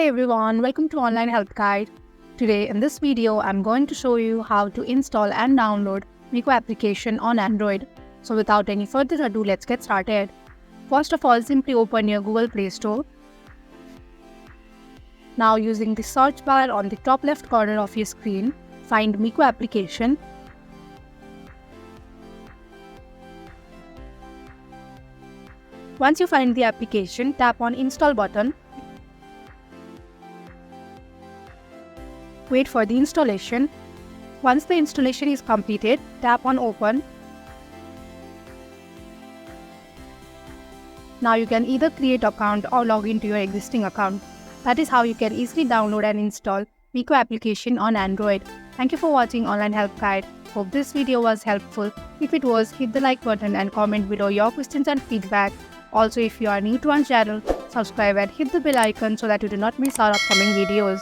Hey everyone, welcome to Online Help Guide. Today in this video, I'm going to show you how to install and download Mico application on Android. So without any further ado, let's get started. First of all, simply open your Google Play Store. Now using the search bar on the top left corner of your screen, find Mico application. Once you find the application, tap on Install button. Wait for the installation. Once the installation is completed, tap on Open. Now you can either create an account or log into your existing account. That is how you can easily download and install Mico application on Android. Thank you for watching Online Help Guide. Hope this video was helpful. If it was, hit the like button and comment below your questions and feedback. Also, if you are new to our channel, subscribe and hit the bell icon so that you do not miss our upcoming videos.